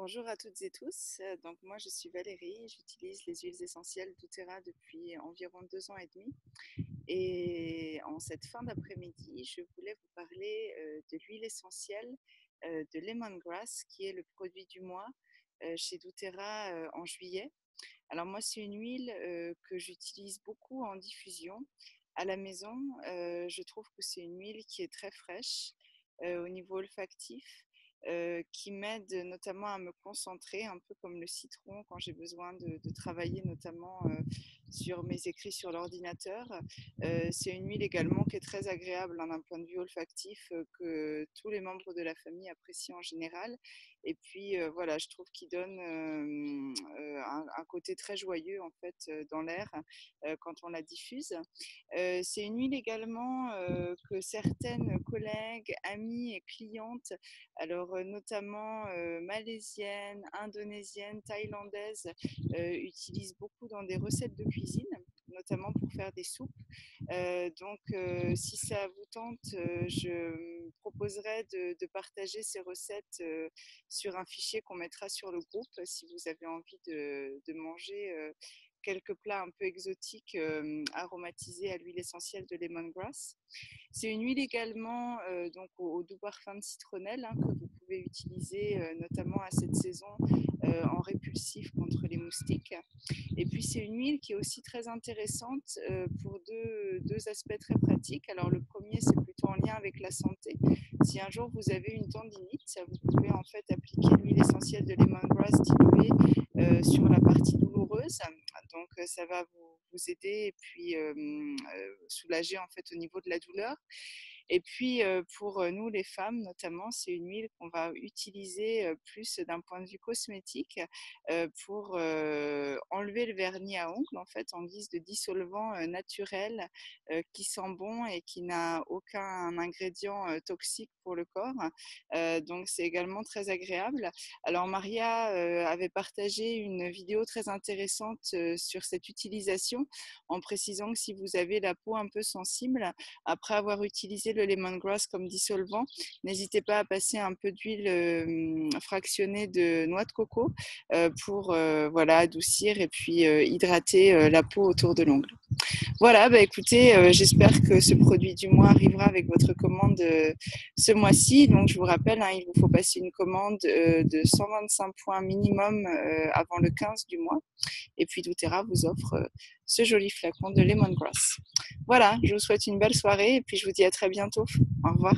Bonjour à toutes et tous. Donc moi je suis Valérie, j'utilise les huiles essentielles doTERRA depuis environ 2 ans et demi. Et en cette fin d'après-midi, je voulais vous parler de l'huile essentielle de lemongrass, qui est le produit du mois chez doTERRA en juillet. Alors moi c'est une huile que j'utilise beaucoup en diffusion à la maison. Je trouve que c'est une huile qui est très fraîche au niveau olfactif, qui m'aide notamment à me concentrer, un peu comme le citron quand j'ai besoin de travailler notamment sur mes écrits sur l'ordinateur. C'est une huile également qui est très agréable d'un point de vue olfactif, que tous les membres de la famille apprécient en général. Et puis voilà, je trouve qu'il donne un côté très joyeux en fait dans l'air quand on la diffuse. C'est une huile également que certaines collègues, amies et clientes, alors notamment malaisiennes, indonésiennes, thaïlandaises, utilisent beaucoup dans des recettes de cuisine, notamment pour faire des soupes. Donc, si ça vous tente, je me proposerai de partager ces recettes sur un fichier qu'on mettra sur le groupe si vous avez envie de manger quelques plats un peu exotiques aromatisés à l'huile essentielle de lemongrass. C'est une huile également donc au doux parfum de citronnelle, que vous pouvez utiliser notamment à cette saison en répulsif contre les moustiques. Et puis c'est une huile qui est aussi très intéressante pour deux aspects très pratiques. Alors le premier, c'est plutôt en lien avec la santé. Si un jour vous avez une tendinite, vous pouvez en fait appliquer l'huile essentielle de lemongrass diluée sur la partie douloureuse. Donc ça va vous aider et puis soulager en fait au niveau de la douleur. Et puis pour nous les femmes notamment, c'est une huile qu'on va utiliser plus d'un point de vue cosmétique pour enlever le vernis à ongles en fait en guise de dissolvant naturel qui sent bon et qui n'a aucun ingrédient toxique pour le corps. Donc c'est également très agréable. Alors Maria avait partagé une vidéo très intéressante sur cette utilisation en précisant que si vous avez la peau un peu sensible après avoir utilisé le lemongrass comme dissolvant, n'hésitez pas à passer un peu d'huile fractionnée de noix de coco pour voilà, adoucir et puis hydrater la peau autour de l'ongle. Voilà, bah écoutez, j'espère que ce produit du mois arrivera avec votre commande ce mois-ci. Donc je vous rappelle, il vous faut passer une commande de 125 points minimum avant le 15 du mois. Et puis doTERRA vous offre ce joli flacon de lemongrass. Voilà, je vous souhaite une belle soirée et puis je vous dis à très bientôt. Au revoir.